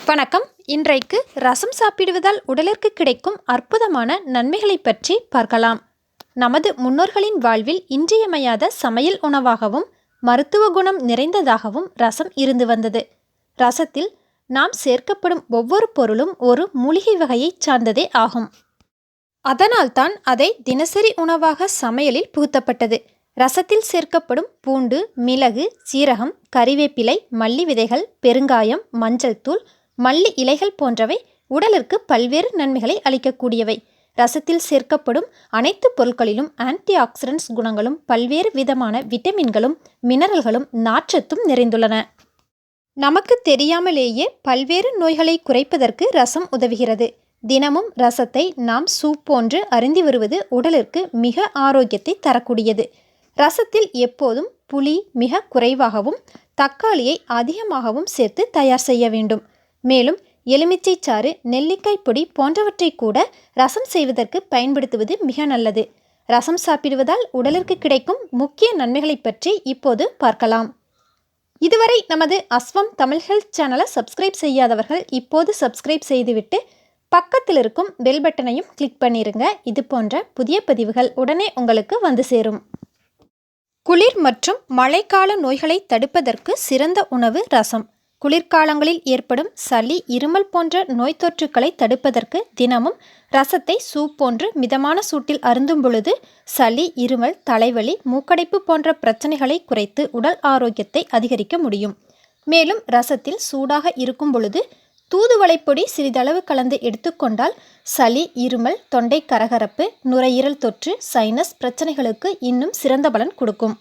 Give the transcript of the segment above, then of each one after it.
வணக்கம். இன்றைக்கு ரசம் சாப்பிடுவதால் உடலிற்கு கிடைக்கும் அற்புதமான நன்மைகளை பற்றி பார்க்கலாம். நமது முன்னோர்களின் வாழ்வில் இன்றியமையாத சமையல் உணவாகவும் மருத்துவ குணம் நிறைந்ததாகவும் ரசம் இருந்து வந்தது. ரசத்தில் நாம் சேர்க்கப்படும் ஒவ்வொரு பொருளும் ஒரு மூலிகை வகையைச் சார்ந்ததே ஆகும். அதனால்தான் அதை தினசரி உணவாக சமையலில் புகுத்தப்பட்டது. ரசத்தில் சேர்க்கப்படும் பூண்டு, மிளகு, சீரகம், கறிவேப்பிலை, மல்லி விதைகள், பெருங்காயம், மஞ்சள் தூள், மல்லி இலைகள் போன்றவை உடலிற்கு பல்வேறு நன்மைகளை அளிக்கக்கூடியவை. ரசத்தில் சேர்க்கப்படும் அனைத்து பொருட்களிலும் ஆன்டி ஆக்சிடென்ட்ஸ் குணங்களும் பல்வேறு விதமான விட்டமின்களும் மினரல்களும் நார்ச்சத்தும் நிறைந்துள்ளன. நமக்கு தெரியாமலேயே பல்வேறு நோய்களை குறைப்பதற்கு ரசம் உதவுகிறது. தினமும் ரசத்தை நாம் சூப் போன்று அருந்தி வருவது உடலிற்கு மிக ஆரோக்கியத்தை தரக்கூடியது. ரசத்தில் எப்போதும் புளி மிக குறைவாகவும் தக்காளியை அதிகமாகவும் சேர்த்து தயார் செய்ய வேண்டும். மேலும் எலுமிச்சை சாறு, நெல்லிக்காய் பொடி போன்றவற்றை கூட ரசம் செய்வதற்கு பயன்படுத்துவது மிக நல்லது. ரசம் சாப்பிடுவதால் உடலிற்கு கிடைக்கும் முக்கிய நன்மைகளை பற்றி இப்போது பார்க்கலாம். இதுவரை நமது அஸ்வம் தமிழ் ஹெல்த் சேனலை சப்ஸ்கிரைப் செய்யாதவர்கள் இப்போது சப்ஸ்கிரைப் செய்துவிட்டு பக்கத்தில் இருக்கும் பெல் பட்டனையும் கிளிக் பண்ணிருங்க. இது போன்ற புதிய பதிவுகள் உடனே உங்களுக்கு வந்து சேரும். குளிர் மற்றும் மழைக்கால நோய்களை தடுப்பதற்கு சிறந்த உணவு ரசம். குளிர்காலங்களில் ஏற்படும் சளி, இருமல் போன்ற நோய் தொற்றுக்களை தடுப்பதற்கு தினமும் ரசத்தை சூப் போன்று மிதமான சூட்டில் அருந்தும் பொழுது சளி, இருமல், தலைவலி, மூக்கடைப்பு போன்ற பிரச்சனைகளை குறைத்து உடல் ஆரோக்கியத்தை அதிகரிக்க முடியும். மேலும் ரசத்தில் சூடாக இருக்கும் பொழுது தூதுவளைப்பொடி சிறிதளவு கலந்து எடுத்துக்கொண்டால் சளி, இருமல், தொண்டை கரகரப்பு, நுரையீரல் தொற்று, சைனஸ் பிரச்சனைகளுக்கு இன்னும் சிறந்த பலன் கொடுக்கும்.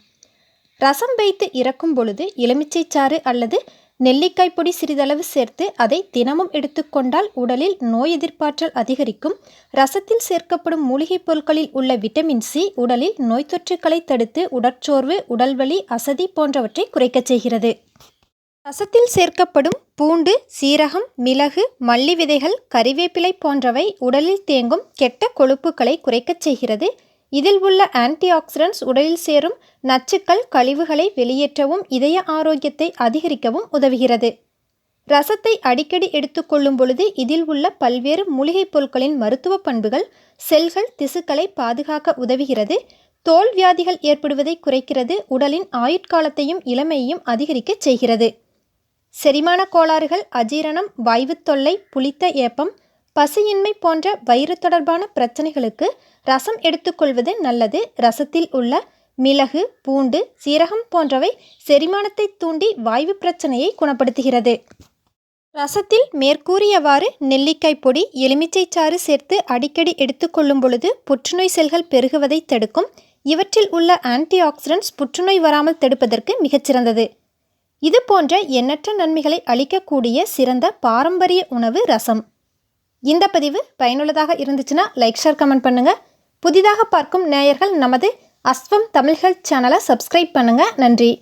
ரசம் வைத்து இறக்கும் பொழுது எலுமிச்சை சாறு அல்லது நெல்லிக்காய் பொடி சிறிதளவு சேர்த்து அதை தினமும் எடுத்துக்கொண்டால் உடலில் நோய் எதிர்ப்பாற்றல் அதிகரிக்கும். ரசத்தில் சேர்க்கப்படும் மூலிகைப் பொருட்களில் உள்ள விட்டமின் சி உடலில் நோய் தொற்றுக்களை தடுத்து உடற்சோர்வு, உடல்வலி, அசதி போன்றவற்றை குறைக்கச் செய்கிறது. ரசத்தில் சேர்க்கப்படும் பூண்டு, சீரகம், மிளகு, மல்லி விதைகள், கறிவேப்பிலை போன்றவை உடலில் தேங்கும் கெட்ட கொழுப்புகளை குறைக்கச் செய்கிறது. இதில் உள்ள ஆன்டி ஆக்சிடென்ட்ஸ் உடலில் சேரும் நச்சுக்கள், கழிவுகளை வெளியேற்றவும் இதய ஆரோக்கியத்தை அதிகரிக்கவும் உதவுகிறது. ரசத்தை அடிக்கடி எடுத்துக்கொள்ளும் பொழுது இதில் உள்ள பல்வேறு மூலிகைப் பொருட்களின் மருத்துவ பண்புகள் செல்கள், திசுக்களை பாதுகாக்க உதவுகிறது. தோல் வியாதிகள் ஏற்படுவதை குறைக்கிறது. உடலின் ஆயுட்காலத்தையும் இளமையையும் அதிகரிக்க செய்கிறது. செரிமான கோளாறுகள், அஜீரணம், வாய்வு தொல்லை, புளித்த ஏப்பம், பசியின்மை போன்ற வயிறு தொடர்பான பிரச்சனைகளுக்கு ரசம் எடுத்துக்கொள்வது நல்லது. ரசத்தில் உள்ள மிளகு, பூண்டு, சீரகம் போன்றவை செரிமானத்தை தூண்டி வாய்வு பிரச்சனையை குணப்படுத்துகிறது. ரசத்தில் மேற்கூறியவாறு நெல்லிக்காய் பொடி, எலுமிச்சை சாறு சேர்த்து அடிக்கடி எடுத்துக்கொள்ளும் பொழுது புற்றுநோய் செல்கள் பெருகுவதை தடுக்கும். இவற்றில் உள்ள ஆன்டி ஆக்சிடென்ட்ஸ் புற்றுநோய் வராமல் தடுப்பதற்கு மிகச்சிறந்தது. இது போன்ற எண்ணற்ற நன்மைகளை அளிக்கக்கூடிய சிறந்த பாரம்பரிய உணவு ரசம். இந்த பதிவு பயனுள்ளதாக இருந்துச்சுன்னா லைக், ஷேர், கமெண்ட் பண்ணுங்க. புதிதாக பார்க்கும் நேயர்கள் நமது அஸ்வம் தமிழ் ஹெல்த் சேனலை சப்ஸ்கிரைப் பண்ணுங்க. நன்றி.